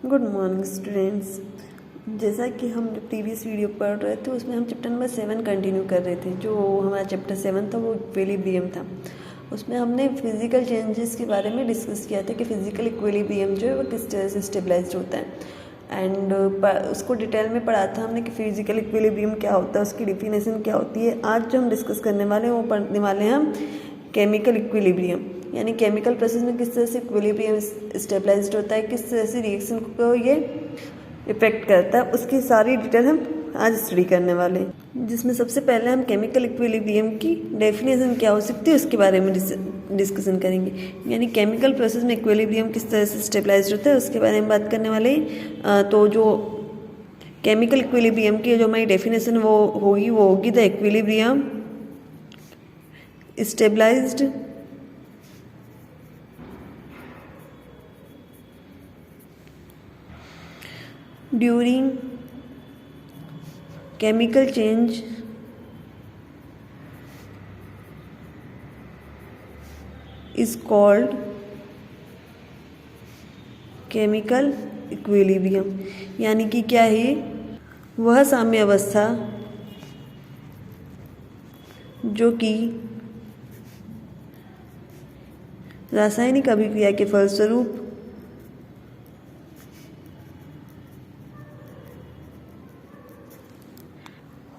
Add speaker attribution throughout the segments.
Speaker 1: Good morning students. जैसा कि हम जो प्रीवियस वीडियो पढ़ रहे थे उसमें हम चैप्टर नंबर 7 कंटिन्यू कर रहे थे। जो हमारा चैप्टर 7 था वो इक्विलिब्रियम था। उसमें हमने फिजिकल चेंजेस के बारे में डिस्कस किया था कि फिजिकल इक्विलिब्रियम जो है वो किस तरह से स्टेबलाइज होता है एंड उसको डिटेल में पढ़ा था हमने कि फिजिकल इक्विलिब्रियम क्या होता है, उसकी डिफिनेशन क्या होती है। आज जो हम डिस्कस करने वाले हैं वो पढ़ने वाले हैं हम केमिकल इक्विलिब्रियम, यानी केमिकल प्रोसेस में किस तरह से इक्विलिब्रियम स्टेबलाइज्ड होता है, किस तरह से रिएक्शन को ये इफेक्ट करता है, उसकी सारी डिटेल हम आज स्टडी करने वाले हैं। जिसमें सबसे पहले हम केमिकल इक्विलिब्रियम की डेफिनेशन क्या हो सकती है उसके बारे में डिस्कशन करेंगे। यानी केमिकल प्रोसेस में इक्विलिब्रियम किस तरह से स्टेबलाइज्ड होता है उसके बारे में बात करने वाले हैं। तो जो केमिकल इक्विलिब्रियम की जो हमारी डेफिनेशन वो होगी the equilibrium stabilised during chemical change is called chemical equilibrium. यानी कि क्या है, वह साम्य अवस्था जो कि रासायनिक अभिक्रिया के फलस्वरूप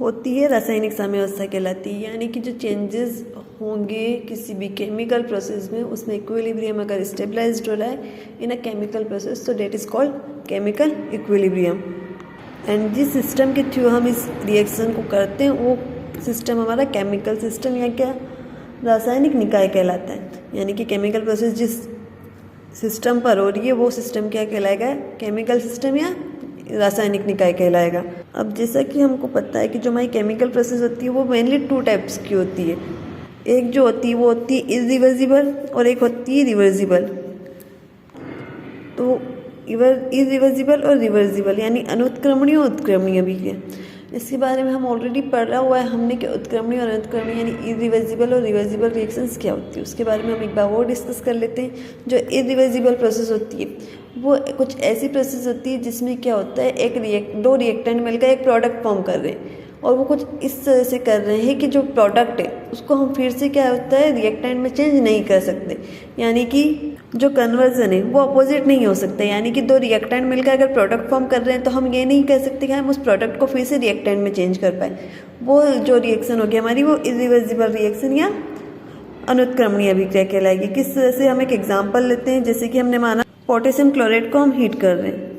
Speaker 1: होती है, रासायनिक साम्यावस्था कहलाती है। यानी कि जो चेंजेस होंगे किसी भी केमिकल प्रोसेस में उसमें इक्विलिब्रियम अगर स्टेबलाइज्ड हो रहा है इन अ केमिकल प्रोसेस तो that is called chemical equilibrium. And जिस सिस्टम के थ्रू हम इस रिएक्शन को करते हैं वो सिस्टम हमारा केमिकल सिस्टम या क्या रासायनिक निकाय कहलाता है। यानी कि केमिकल प्रोसेस जिस सिस्टम पर हो रही है वो सिस्टम क्या कहलाएगा, केमिकल सिस्टम या रासायनिक निकाय कहलाएगा। अब जैसा कि हमको पता है कि जो हमारी केमिकल प्रोसेस होती है वो मेनली 2 टाइप्स की होती है। एक जो होती है वो होती है इरिवर्सिबल और एक होती है रिवर्सिबल। तो इरिवर्सिबल और रिवर्सिबल यानी अनुत्क्रमणीय और उत्क्रमणीय अभिक्रिया, इसके बारे में हम ऑलरेडी पढ़ा हुआ है हमने कि उत्क्रमणीय और अनुत्क्रमणीय यानी इरिवर्सिबल और रिवर्सिबल रिएक्शंस क्या होती है। उसके बारे में हम एक बार और डिस्कस कर लेते हैं। जो इरिवर्सिबल प्रोसेस होती है वो कुछ ऐसी प्रोसेस होती है जिसमें क्या होता है दो रिएक्टेंट मिलकर एक प्रोडक्ट फॉर्म कर रहे हैं और वो कुछ इस तरह से कर रहे हैं कि जो प्रोडक्ट है उसको हम फिर से क्या होता है रिएक्टेंट में चेंज नहीं कर सकते। यानी कि जो कन्वर्जन है वो अपोजिट नहीं हो सकता। यानी कि दो रिएक्टेंट मिलकर अगर प्रोडक्ट फॉर्म कर रहे हैं तो हम ये नहीं कह सकते कि हम उस प्रोडक्ट को फिर से रिएक्टेंट में चेंज कर पाए। वो जो रिएक्शन होगी हमारी वो इरिवर्सिबल रिएक्शन या अनुत्क्रमणीय अभिक्रिया कहलाएगी। किस तरह से, हम एक एग्जाम्पल लेते हैं। जैसे कि हमने माना पोटेशियम क्लोराइड को हम हीट कर रहे हैं,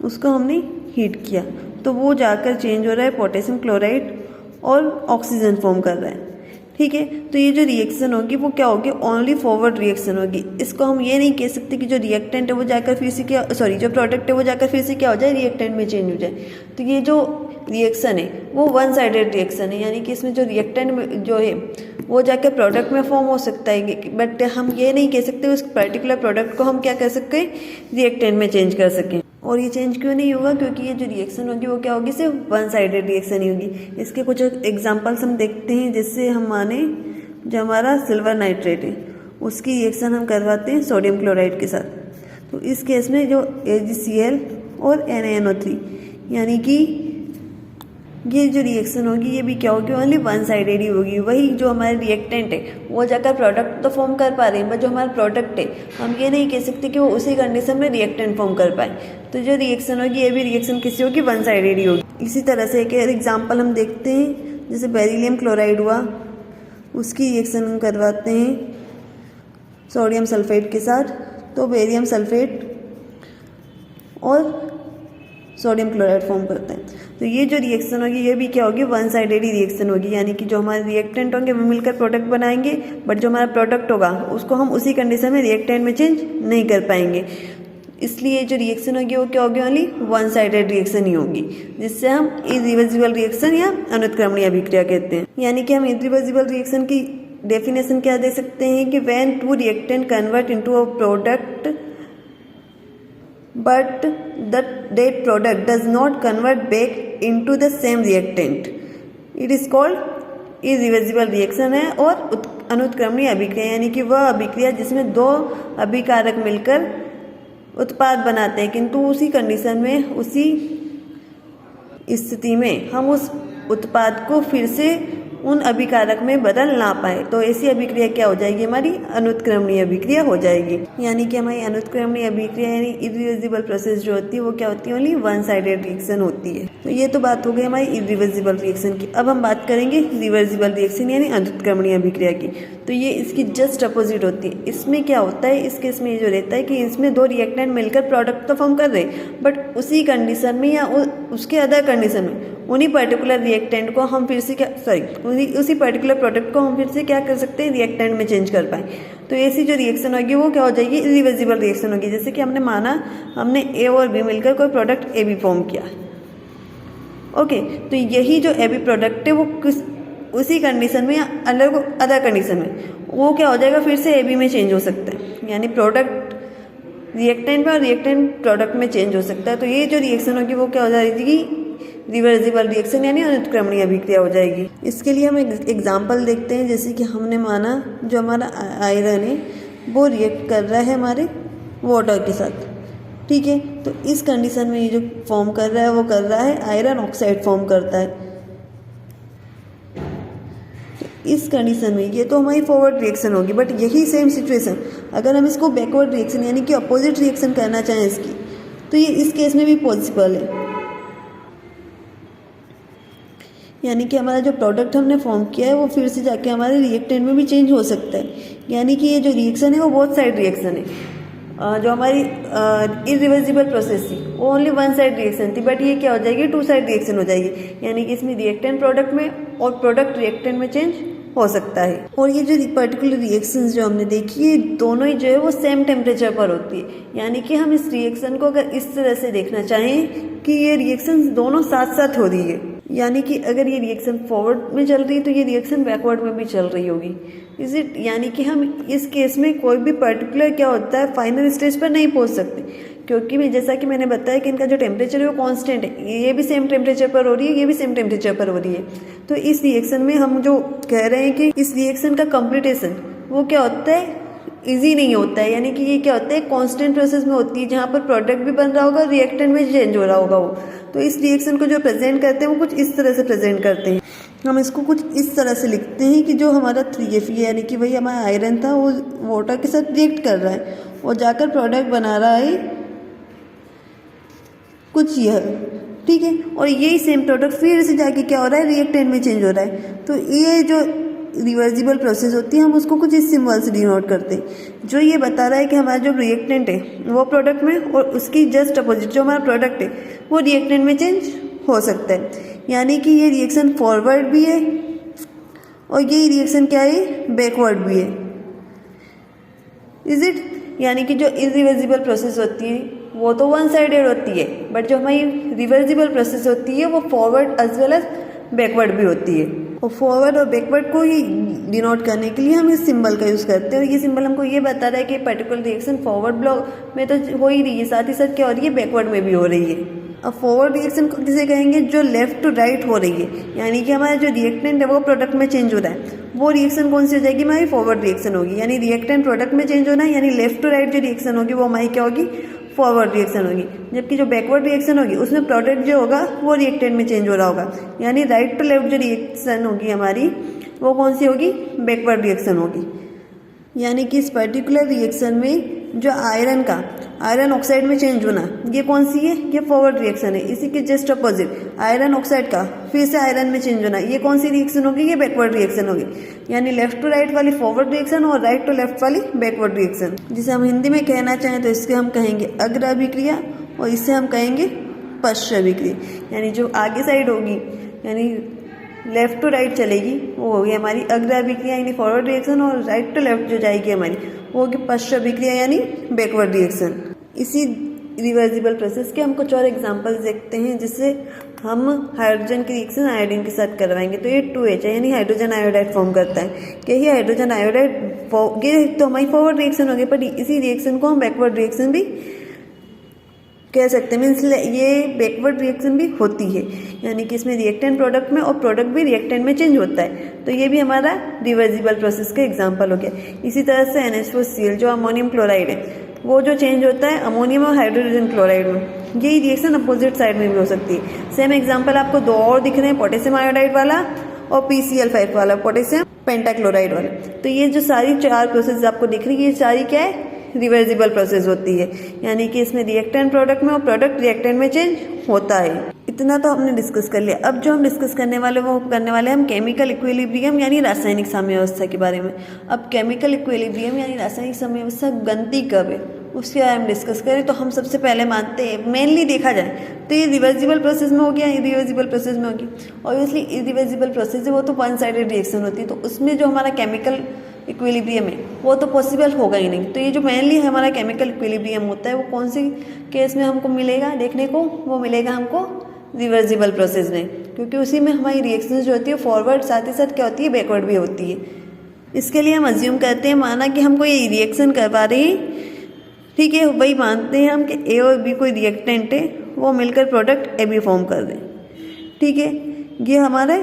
Speaker 1: उसको हमने हीट किया तो वो जाकर चेंज हो रहा है पोटेशियम क्लोराइड और ऑक्सीजन फॉर्म कर रहा है। ठीक है, तो ये जो रिएक्शन होगी वो क्या होगी, ओनली फॉरवर्ड रिएक्शन होगी। इसको हम ये नहीं कह सकते कि जो रिएक्टेंट है वो जाकर फिर से जो प्रोडक्ट है वो जाकर फिर से क्या हो जाए, रिएक्टेंट में चेंज हो जाए। तो ये जो रिएक्शन है वो वन साइडेड रिएक्शन है। यानी कि इसमें जो रिएक्टेंट जो है वो जाकर प्रोडक्ट में फॉर्म हो सकता है, बट हम ये नहीं कह सकते उस पर्टिकुलर प्रोडक्ट को हम क्या कर सकते हैं, रिएक्टेंट में चेंज कर सकें। और ये चेंज क्यों नहीं होगा, क्योंकि ये जो रिएक्शन होगी वो क्या होगी, सिर्फ वन साइडेड रिएक्शन ही होगी। इसके कुछ एग्जांपल्स हम देखते हैं। जैसे हम माने जो हमारा सिल्वर नाइट्रेट है उसकी रिएक्शन हम करवाते हैं सोडियम क्लोराइड के साथ। तो इस केस में जो AgCl और NaNO3 यानी कि ये जो रिएक्शन होगी ये भी क्या होगी, ओनली वन साइडेड ही होगी। वही जो हमारे रिएक्टेंट है वो जाकर प्रोडक्ट तो फॉर्म कर पा रहे हैं, बट जो हमारा प्रोडक्ट है हम ये नहीं कह सकते कि वो उसी कंडीशन में रिएक्टेंट फॉर्म कर पाए। तो जो रिएक्शन होगी ये भी रिएक्शन किसी होगी, वन साइडेड ही होगी। इसी तरह से एक एग्जाम्पल हम देखते हैं। जैसे बेरिलियम क्लोराइड हुआ, उसकी रिएक्शन हम करवाते हैं सोडियम सल्फेट के साथ। तो बेरियम सल्फेट और सोडियम क्लोराइड फॉर्म करते हैं। तो ये जो रिएक्शन होगी ये भी क्या होगी, वन साइडेड ही रिएक्शन होगी। यानी कि जो हमारे रिएक्टेंट होंगे वो मिलकर प्रोडक्ट बनाएंगे, बट जो हमारा प्रोडक्ट होगा उसको हम उसी कंडीशन में रिएक्टेंट में चेंज नहीं कर पाएंगे। इसलिए जो रिएक्शन होगी वो क्या होगी, ओनली वन साइडेड रिएक्शन ही होगी, जिससे हम इरिवर्सिबल रिएक्शन या अनुत्क्रमणीय अभिक्रिया कहते हैं। यानी कि हम इरिवर्सिबल रिएक्शन की डेफिनेशन क्या दे सकते हैं कि when two reactant convert into a product but that product does not convert back into the same reactant, it is called irreversible reaction है और अनुत्क्रमणीय अभिक्रिया, यानी कि वह अभिक्रिया जिसमें दो अभिकारक मिलकर उत्पाद बनाते हैं, किंतु उसी कंडीशन में, उसी स्थिति में हम उस उत्पाद को फिर से उन अभिकारक में बदल ना पाए, तो ऐसी अभिक्रिया क्या हो जाएगी? हमारी अनुत्क्रमणीय अभिक्रिया हो जाएगी। यानी कि हमारी अनुत्क्रमणीय अभिक्रिया यानी इरिवर्सिबल प्रोसेस जो होती है वो क्या होती है? ओनली वन साइडेड रिएक्शन होती है। तो ये तो बात हो गई हमारी इरिवर्सिबल रिएक्शन की। अब हम बात करेंगे रिवर्सिबल रिएक्शन यानी अनुत्क्रमणीय अभिक्रिया की। तो ये इसकी जस्ट अपोजिट होती है। इसमें क्या होता है? इस केस में ये जो रहता है कि इसमें दो रिएक्टेंट मिलकर प्रोडक्ट तो फॉर्म कर रहे हैं, बट उसी कंडीशन में या उसके अदर कंडीशन में उन्हीं पर्टिकुलर रिएक्टेंट को हम फिर से उसी पर्टिकुलर प्रोडक्ट को हम फिर से क्या कर सकते हैं? रिएक्टेंट में चेंज कर पाए। तो ऐसी जो रिएक्शन होगी वो क्या हो जाएगी? इरिवर्सिबल रिएक्शन होगी। जैसे कि हमने माना हमने ए और बी मिलकर कोई प्रोडक्ट ए बी फॉर्म किया, ओके, तो यही जो ए बी प्रोडक्ट है वो उसी कंडीशन में या अदर कंडीशन में वो क्या हो जाएगा? फिर से ए बी में चेंज हो सकता है। यानी प्रोडक्ट रिएक्टेंट में और रिएक्टेंट प्रोडक्ट में चेंज हो सकता है। तो ये जो रिएक्शन होगी वो क्या हो जाएगी? रिवर्सिबल रिएक्शन यानी अनुत्क्रमणीय अभिक्रिया हो जाएगी। इसके लिए हम एक एग्जांपल देखते हैं। जैसे कि हमने माना जो हमारा आयरन है वो रिएक्ट कर रहा है हमारे वाटर के साथ, ठीक है। तो इस कंडीशन में ये जो फॉर्म कर रहा है वो कर रहा है आयरन ऑक्साइड फॉर्म करता है। तो इस कंडीशन में ये तो हमारी फॉरवर्ड रिएक्शन होगी, बट यही सेम सिचुएशन अगर हम इसको बैकवर्ड रिएक्शन यानी कि अपोजिट रिएक्शन करना चाहें इसकी, तो ये इस केस में भी पॉसिबल है। यानी कि हमारा जो प्रोडक्ट हमने फॉर्म किया है वो फिर से जाके हमारे रिएक्टेंट में भी चेंज हो सकता है। यानी कि ये जो रिएक्शन है वो बोथ साइड रिएक्शन है। जो हमारी इरिवर्सिबल प्रोसेस थी वो ओनली वन साइड रिएक्शन थी, बट ये क्या हो जाएगी? टू साइड रिएक्शन हो जाएगी। यानी कि इसमें रिएक्टेंट प्रोडक्ट में और प्रोडक्ट रिएक्टेंट में चेंज हो सकता है। और ये जो पर्टिकुलर रिएक्शंस जो हमने देखी है दोनों ही जो है वो सेम टेम्परेचर पर होती है। यानी कि हम इस रिएक्शन को अगर इस तरह से देखना चाहें कि ये रिएक्शंस दोनों साथ साथ हो रही है, यानी कि अगर ये रिएक्शन फॉरवर्ड में चल रही है तो ये रिएक्शन बैकवर्ड में भी चल रही होगी। Is it? यानी कि हम इस केस में कोई भी पर्टिकुलर क्या होता है फाइनल स्टेज पर नहीं पहुंच सकते, क्योंकि जैसा कि मैंने बताया कि इनका जो टेम्परेचर है वो कांस्टेंट है। ये भी सेम टेम्परेचर पर हो रही है, ये भी सेम टेम्परेचर पर हो रही है। तो इस रिएक्शन में हम जो कह रहे हैं कि इस रिएक्शन का कंप्लीटेशन वो क्या होता है? इजी नहीं होता है। यानी कि ये क्या होता है? कांस्टेंट प्रोसेस में होती है जहाँ पर प्रोडक्ट भी बन रहा होगा, रिएक्टेंट में चेंज हो रहा होगा वो। तो इस रिएक्शन को जो प्रेजेंट करते हैं वो कुछ इस तरह से प्रेजेंट करते हैं। हम इसको कुछ इस तरह से लिखते हैं कि जो हमारा 3Fe यानी कि वही हमारा आयरन था वो वाटर के साथ रिएक्ट कर रहा है और जाकर प्रोडक्ट बना रहा है कुछ यह, ठीक है। और यही सेम प्रोडक्ट फिर से जाके क्या हो रहा है? रिएक्टेंट में चेंज हो रहा है। तो ये जो रिवर्सिबल प्रोसेस होती है हम उसको कुछ इस सिंबल से डिनोट करते हैं, जो ये बता रहा है कि हमारा जो रिएक्टेंट है वो प्रोडक्ट में और उसकी जस्ट अपोजिट जो हमारा प्रोडक्ट है वो रिएक्टेंट में चेंज हो सकता है। यानी कि ये रिएक्शन फॉरवर्ड भी है और ये रिएक्शन क्या है? बैकवर्ड भी है। Is it? यानी कि जो इरिवर्सिबल प्रोसेस होती है वो तो वन साइडेड होती है, बट जो हमारी रिवर्सिबल प्रोसेस होती है वो forward as well as backward भी होती है। और फॉरवर्ड और बैकवर्ड को ही डिनोट करने के लिए हम इस सिंबल का यूज़ करते हैं। और ये सिंबल हमको ये बता रहा है कि पर्टिकुलर रिएक्शन फॉरवर्ड ब्लॉक में तो हो ही रही है, साथ ही साथ क्या हो रही है? बैकवर्ड में भी हो रही है। अब फॉरवर्ड रिएक्शन को किसे कहेंगे? जो लेफ्ट टू राइट हो रही है, यानी कि हमारा जो रिएक्टेंट है वो प्रोडक्ट में चेंज हो रहा है, वो रिएक्शन कौन सी हो जाएगी? हमारी फॉरवर्ड रिएक्शन होगी। यानी रिएक्टेंट प्रोडक्ट में चेंज होना है, यानी लेफ्ट टू राइट जो रिएक्शन होगी वो हमारी क्या होगी? फॉरवर्ड रिएक्शन होगी। जबकि जो बैकवर्ड रिएक्शन होगी उसमें प्रोडक्ट जो होगा वो रिएक्टेंट में चेंज हो रहा होगा। यानी राइट टू लेफ्ट जो रिएक्शन होगी हमारी वो कौन सी होगी? बैकवर्ड रिएक्शन होगी। यानी कि इस पर्टिकुलर रिएक्शन में जो आयरन का आयरन ऑक्साइड में चेंज होना ये कौन सी है? ये फॉरवर्ड रिएक्शन है। इसी के जस्ट अपोजिट आयरन ऑक्साइड का फिर से आयरन में चेंज होना ये कौन सी रिएक्शन होगी? ये बैकवर्ड रिएक्शन होगी। यानी लेफ्ट टू राइट वाली फॉरवर्ड रिएक्शन और राइट टू लेफ्ट वाली बैकवर्ड रिएक्शन। जिसे हम हिंदी में कहना चाहें तो इसके हम कहेंगे अग्र अभिक्रिया और इससे हम कहेंगे पश्च अभिक्रिया। यानी जो आगे साइड होगी यानी लेफ्ट टू राइट चलेगी वो होगी हमारी अग्र अभिक्रिया यानी फॉरवर्ड रिएक्शन, और राइट टू लेफ्ट जो जाएगी हमारी वो होगी पश्च अभिक्रिया यानी बैकवर्ड रिएक्शन। इसी रिवर्सिबल प्रोसेस के हम कुछ और एग्जांपल्स देखते हैं जिससे हम हाइड्रोजन की रिएक्शन आयोडीन के साथ करवाएंगे। तो ये 2H यानी हाइड्रोजन आयोडाइड फॉर्म करता है। कि ये हाइड्रोजन आयोडाइड ये तो हमारी फॉरवर्ड रिएक्शन होगी, पर इसी रिएक्शन को हम बैकवर्ड रिएक्शन भी कह सकते हैं, मीन्स ये बैकवर्ड रिएक्शन भी होती है, यानी कि इसमें रिएक्टेंट प्रोडक्ट में और प्रोडक्ट भी रिएक्टेंट में चेंज होता है। तो ये भी हमारा रिवर्सिबल प्रोसेस का एग्जांपल हो गया। इसी तरह से NH4Cl जो अमोनियम क्लोराइड है वो जो चेंज होता है अमोनियम और हाइड्रोजन क्लोराइड में, यही रिएक्शन अपोजिट साइड में भी हो सकती है। सेम एग्जाम्पल आपको दो और दिख रहे हैं, पोटेशियम आयोडाइड वाला और PCl5 वाला, पोटेशियम पेंटाक्लोराइड वाला। तो ये जो सारी 4 प्रोसेस आपको दिख रही है, ये सारी क्या है, रिवर्सिबल प्रोसेस होती है, यानी कि इसमें रिएक्टेंट प्रोडक्ट में और प्रोडक्ट रिएक्टेंट में चेंज होता है। इतना तो हमने डिस्कस कर लिया। अब जो हम डिस्कस करने वाले वो करने वाले हम केमिकल इक्विलिब्रियम यानी रासायनिक साम्यावस्था के बारे में। अब केमिकल इक्विलिब्रियम यानी रासायनिक साम्यावस्था बनती कब है उसके बारे में डिस्कस करें तो हम सबसे पहले मानते हैं, मेनली देखा जाए तो ये रिवर्सिबल प्रोसेस में हो गया, इरिवर्सिबल प्रोसेस में होगी। ऑब्वियसली इरिवर्सिबल प्रोसेस है वो तो वन साइडेड रिएक्शन होती है, तो उसमें जो हमारा केमिकल इक्विलिब्रियम है वो तो पॉसिबल होगा ही नहीं। तो ये जो मेनली हमारा केमिकल इक्विलिब्रियम होता है वो कौन सी केस में हमको मिलेगा देखने को, वो मिलेगा हमको रिवर्सिबल प्रोसेस में, क्योंकि उसी में हमारी रिएक्शन जो होती है फॉरवर्ड साथ ही साथ क्या होती है, बैकवर्ड भी होती है। इसके लिए हम अज्यूम करते हैं, माना कि हमको ये रिएक्शन करवा रहे हैं, ठीक है, वही मानते हैं हम कि ए और बी कोई रिएक्टेंट है, वो मिलकर प्रोडक्ट ए बी फॉर्म कर दें, ठीक है। ये हमारा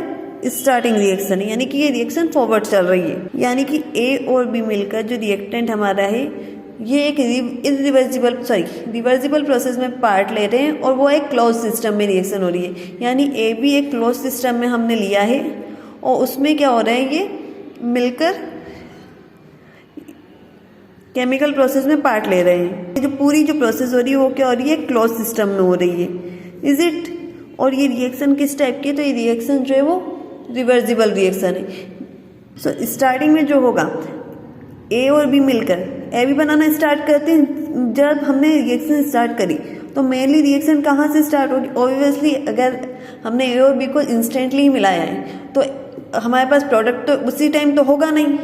Speaker 1: स्टार्टिंग रिएक्शन है, यानी कि ये रिएक्शन फॉरवर्ड चल रही है, यानी कि ए और बी मिलकर जो रिएक्टेंट हमारा है ये एक रिवर्सिबल प्रोसेस में पार्ट ले रहे हैं और वो एक क्लोज सिस्टम में रिएक्शन हो रही है, यानी ए बी एक क्लोज सिस्टम में हमने लिया है और उसमें क्या हो रहा है, ये मिलकर केमिकल प्रोसेस में पार्ट ले रहे हैं। जो पूरी जो प्रोसेस हो रही है वो क्या हो रही है, क्लोज सिस्टम में हो रही है, इज इट। और ये रिएक्शन किस टाइप की है, तो ये रिएक्शन जो है वो रिवर्सिबल रिएक्शन है। सो स्टार्टिंग में जो होगा ए और बी मिलकर ए बी बनाना स्टार्ट करते हैं। जब हमने रिएक्शन स्टार्ट करी तो मेनली रिएक्शन कहाँ से स्टार्ट होगी, ऑब्वियसली अगर हमने ए और बी को इंस्टेंटली ही मिलाया है तो हमारे पास प्रोडक्ट तो उसी टाइम तो होगा नहीं,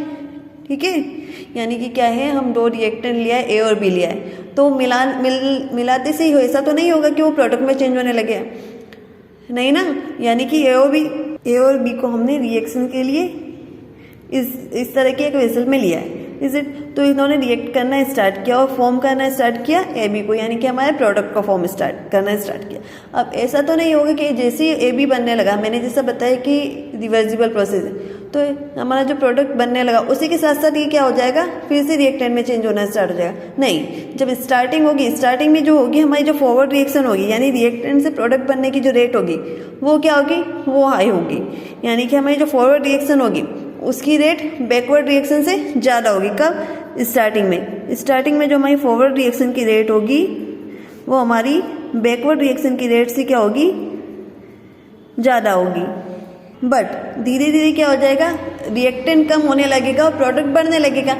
Speaker 1: ठीक है। यानी कि क्या है, हम दो रिएक्टेंट लिया है, ए और बी लिया है, तो मिलाते से ही हो, ऐसा तो नहीं होगा कि वो प्रोडक्ट में चेंज होने लगे, नहीं ना। यानी कि ए और बी को हमने रिएक्शन के लिए इस तरह के एक वेसल में लिया है, इज इट। तो इन्होंने रिएक्ट करना स्टार्ट किया और फॉर्म करना स्टार्ट किया ए बी को, यानी कि हमारे प्रोडक्ट का फॉर्म करना स्टार्ट किया। अब ऐसा तो नहीं होगा कि जैसे ही ए बी बनने लगा, मैंने जैसा बताया कि रिवर्सिबल प्रोसेस है, तो हमारा जो प्रोडक्ट बनने लगा उसी के साथ साथ ये क्या हो जाएगा, फिर से रिएक्टेंट में चेंज होना स्टार्ट हो जाएगा। नहीं, जब स्टार्टिंग होगी, स्टार्टिंग में जो होगी हमारी जो फॉरवर्ड रिएक्शन होगी, यानी रिएक्टेंट से प्रोडक्ट बनने की जो रेट होगी वो क्या होगी, वो हाई होगी। यानी कि हमारी जो फॉरवर्ड रिएक्शन होगी उसकी रेट बैकवर्ड रिएक्शन से ज़्यादा होगी। कब, स्टार्टिंग में जो हमारी फॉरवर्ड रिएक्शन की रेट होगी वो हमारी बैकवर्ड रिएक्शन की रेट से क्या होगी, ज़्यादा होगी। बट धीरे धीरे क्या हो जाएगा, रिएक्टेंट कम होने लगेगा और प्रोडक्ट बढ़ने लगेगा,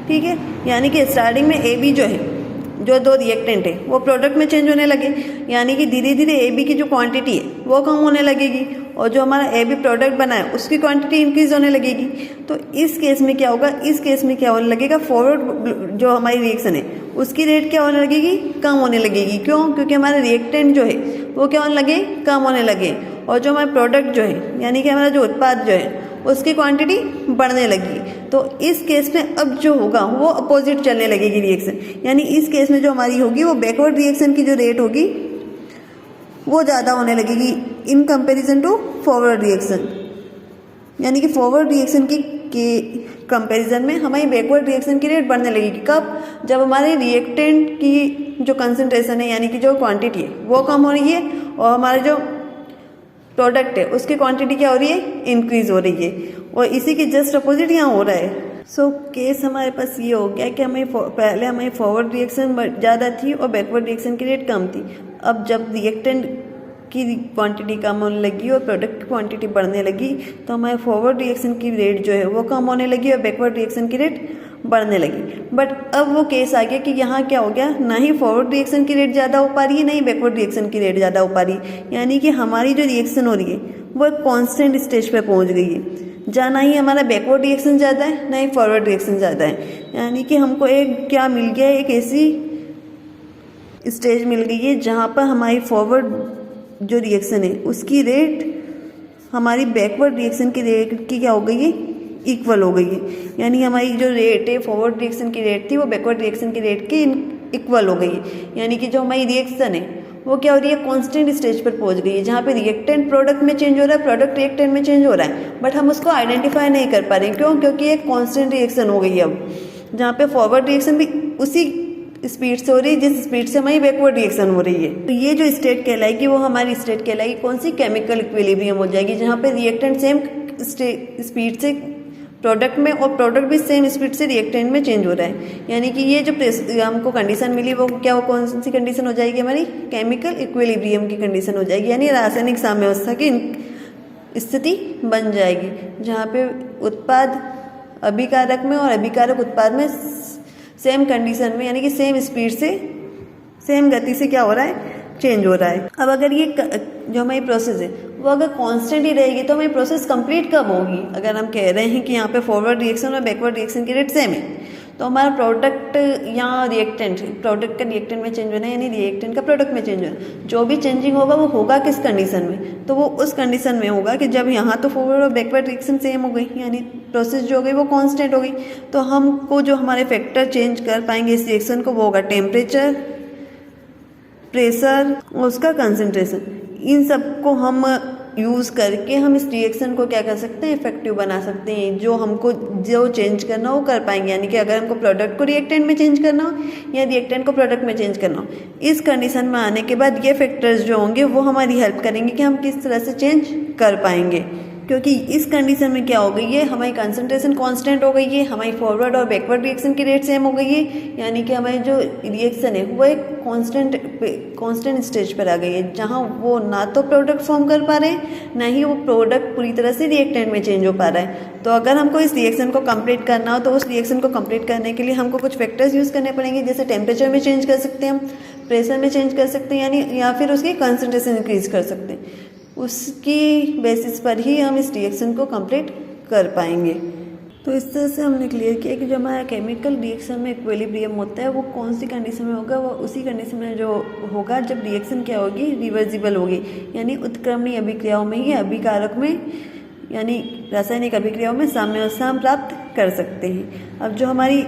Speaker 1: ठीक है। यानी कि स्टार्टिंग में ए बी जो है, जो दो रिएक्टेंट है वो प्रोडक्ट में चेंज होने लगे, यानी कि धीरे धीरे ए बी की जो क्वांटिटी है वो कम होने लगेगी और जो हमारा ए बी प्रोडक्ट बना है उसकी क्वांटिटी इंक्रीज होने लगेगी। तो इस केस में क्या होगा, इस केस में क्या होने लगेगा, फॉरवर्ड जो हमारी रिएक्शन है उसकी रेट क्या होने लगेगी, कम होने लगेगी। क्यों, क्योंकि हमारे रिएक्टेंट जो है वो क्या होने लगे, कम होने लगे, और जो हमारा प्रोडक्ट जो है यानी कि हमारा जो उत्पाद जो है उसकी क्वांटिटी बढ़ने लगी। तो इस केस में अब जो होगा वो अपोजिट चलने लगेगी रिएक्शन, यानी इस केस में जो हमारी होगी वो बैकवर्ड रिएक्शन की जो रेट होगी वो ज़्यादा होने लगेगी in comparison to forward reaction. यानी कि फॉरवर्ड रिएक्शन की कंपैरिजन में हमारी बैकवर्ड रिएक्शन की रेट बढ़ने लगेगी। कब, जब हमारे रिएक्टेंट की जो कंसंट्रेशन है यानी कि जो क्वांटिटी है वो कम हो रही है और हमारे जो प्रोडक्ट है उसकी क्वांटिटी क्या हो रही है, इंक्रीज हो रही है। और इसी के जस्ट अपोजिट यहाँ हो रहा है। सो केस हमारे पास ये हो गया कि पहले हमारी फॉरवर्ड रिएक्शन ज़्यादा थी और बैकवर्ड रिएक्शन की रेट कम थी। अब जब रिएक्टेंट की क्वांटिटी कम होने लगी और प्रोडक्ट की क्वांटिटी बढ़ने लगी तो हमारे फॉरवर्ड रिएक्शन की रेट जो है वो कम होने लगी और बैकवर्ड रिएक्शन की रेट बढ़ने लगी। बट अब वो केस आ गया कि यहाँ क्या हो गया, ना ही फॉरवर्ड रिएक्शन की रेट ज़्यादा हो पा रही है, ना ही बैकवर्ड रिएक्शन की रेट ज़्यादा हो पा रही है। यानी कि हमारी जो रिएक्शन हो रही है वो एक कॉन्स्टेंट स्टेज पर पहुँच गई है, जहाँ ना ही हमारा बैकवर्ड रिएक्शन ज़्यादा है ना ही फॉरवर्ड रिएक्शन ज़्यादा है। यानी कि हमको एक क्या मिल गया, एक ऐसी स्टेज मिल गई है जहाँ पर हमारी फॉरवर्ड जो रिएक्शन है उसकी रेट हमारी बैकवर्ड रिएक्शन की रेट की क्या हो गई है, इक्वल हो गई है। यानी हमारी जो रेट है फॉरवर्ड रिएक्शन की रेट थी वो बैकवर्ड रिएक्शन की रेट के इक्वल हो गई है, यानी कि जो हमारी रिएक्शन है वो क्या हो रही है, कांस्टेंट स्टेज पर पहुंच गई है, जहाँ पे रिएक्टेंट प्रोडक्ट में चेंज हो रहा है, प्रोडक्ट रिएक्टेंट में चेंज हो रहा है, बट हम उसको आइडेंटिफाई नहीं कर पा रहे हैं। क्यों? क्योंकि एक कांस्टेंट रिएक्शन हो गई है अब, जहाँ पे फॉरवर्ड रिएक्शन भी उसी स्पीड से हो रही है जिस स्पीड से हमारी बैकवर्ड रिएक्शन हो रही है। तो ये जो स्टेट कहलाएगी वो हमारी स्टेट कहलाएगी कौन सी, केमिकल इक्विलिब्रियम हो जाएगी, जहाँ पे रिएक्टेंट सेम स्पीड से प्रोडक्ट में और प्रोडक्ट भी सेम स्पीड से रिएक्टेंट में चेंज हो रहा है। यानी कि ये जो हमको कंडीशन मिली वो क्या, वो कौन सी कंडीशन हो जाएगी, हमारी केमिकल इक्विलिब्रियम की कंडीशन हो जाएगी, यानी रासायनिक साम्यावस्था की स्थिति बन जाएगी, जहाँ पे उत्पाद अभिकारक में और अभिकारक उत्पाद में सेम कंडीशन में यानी कि सेम स्पीड से सेम गति से क्या हो रहा है, चेंज हो रहा है। अब अगर ये जो हमारी प्रोसेस है वो अगर कांस्टेंट ही रहेगी तो हमारी प्रोसेस कंप्लीट कब होगी? अगर हम कह रहे हैं कि यहाँ पे फॉरवर्ड रिएक्शन और बैकवर्ड रिएक्शन की रेट सेम है, तो हमारा प्रोडक्ट या रिएक्टेंट, प्रोडक्ट का रिएक्टेंट में चेंज होना है यानी रिएक्टेंट का प्रोडक्ट में चेंज होना, जो भी चेंजिंग होगा वो होगा किस कंडीशन में, तो वो उस कंडीशन में होगा कि जब यहाँ तो फॉरवर्ड और बैकवर्ड रिएक्शन सेम हो गई, यानी प्रोसेस जो हो गई वो कांस्टेंट हो गई, तो हमको जो हमारे फैक्टर चेंज कर पाएंगे इस रिएक्शन को वो होगा टेम्परेचर, प्रेशर और उसका कंसंट्रेशन। इन सबको हम यूज़ करके हम इस रिएक्शन को क्या कर सकते हैं, इफेक्टिव बना सकते हैं, जो हमको जो चेंज करना हो कर पाएंगे। यानी कि अगर हमको प्रोडक्ट को रिएक्टेंट में चेंज करना हो या रिएक्टेंट को प्रोडक्ट में चेंज करना हो, इस कंडीशन में आने के बाद ये फैक्टर्स जो होंगे वो हमारी हेल्प करेंगे कि हम किस तरह से चेंज कर पाएंगे। क्योंकि इस कंडीशन में क्या हो गई है, हमारी कंसंट्रेशन कांस्टेंट हो गई है, हमारी फॉरवर्ड और बैकवर्ड रिएक्शन की रेट सेम हो गई है, यानी कि हमारी जो रिएक्शन है वो एक कांस्टेंट स्टेज पर आ गई है, जहां वो ना तो प्रोडक्ट फॉर्म कर पा रहे हैं ना ही वो प्रोडक्ट पूरी तरह से रिएक्टेंट में चेंज हो पा रहा है। तो अगर हमको इस रिएक्शन को कंप्लीट करना हो तो उस रिएक्शन को कंप्लीट करने के लिए हमको कुछ फैक्टर्स यूज़ करने पड़ेंगे, जैसे टेम्परेचर में चेंज कर सकते हैं हम, प्रेशर में चेंज कर सकते हैं यानी, या फिर उसकी कंसंट्रेशन इंक्रीज कर सकते हैं। उसकी बेसिस पर ही हम इस रिएक्शन को कंप्लीट कर पाएंगे। तो इस तरह से हमने क्लियर किया कि जो हमारा केमिकल रिएक्शन में इक्विलिब्रियम होता है वो कौन सी कंडीशन में होगा, वो उसी कंडीशन में जो होगा जब रिएक्शन क्या होगी, रिवर्सिबल होगी, यानी उत्क्रमणीय अभिक्रियाओं में ही अभिकारक में यानी रासायनिक अभिक्रियाओं में साम्यावस्था हम प्राप्त कर सकते हैं। अब जो हमारी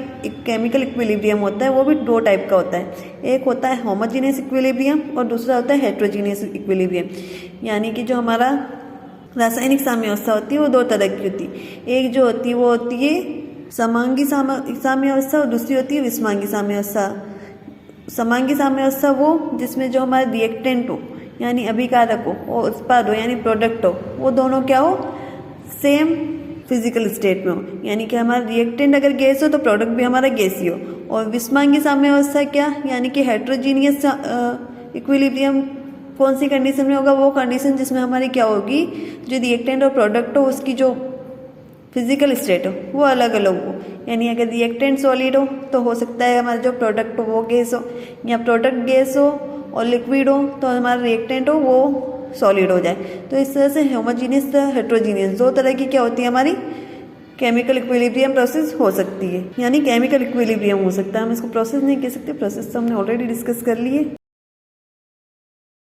Speaker 1: केमिकल इक्विलिब्रियम होता है वो भी दो टाइप का होता है, एक होता है होमोजीनियस इक्विलिब्रियम और दूसरा होता है हेट्रोजीनियस इक्विलिब्रियम। यानी कि जो हमारा रासायनिक साम्यावस्था होती है वो दो तरह की होती है, एक जो होती है वो होती है समांगी साम्यावस्था और दूसरी होती है विषमांगी साम्यावस्था। समांगी साम्यावस्था वो जिसमें जो हमारा रिएक्टेंट हो यानी अभिकारक हो और उत्पाद हो यानी प्रोडक्ट हो, वो दोनों क्या हो, सेम फिजिकल स्टेट में हो, यानी कि हमारा रिएक्टेंट अगर गैस हो तो प्रोडक्ट भी हमारा गैस ही हो। और विषमांगी साम्यावस्था क्या, यानी कि हेट्रोजीनियस इक्विलिब्रियम कौन सी कंडीशन में होगा, वो कंडीशन जिसमें हमारी क्या होगी, जो रिएक्टेंट और प्रोडक्ट हो उसकी जो फिजिकल स्टेट हो वो अलग अलग हो। यानी अगर रिएक्टेंट सॉलिड हो तो हो सकता है हमारा जो प्रोडक्ट हो वो गैस हो, या प्रोडक्ट गैस हो और लिक्विड हो तो हमारा रिएक्टेंट हो वो सॉलिड हो जाए। तो इस तरह से होमोजीनियस हेट्रोजीनियस दो तरह की क्या होती है हमारी केमिकल इक्विलिब्रियम प्रोसेस हो सकती है, यानी केमिकल इक्विलिब्रियम हो सकता है। हम इसको प्रोसेस नहीं कह सकते, प्रोसेस तो हमने ऑलरेडी डिस्कस कर लिए।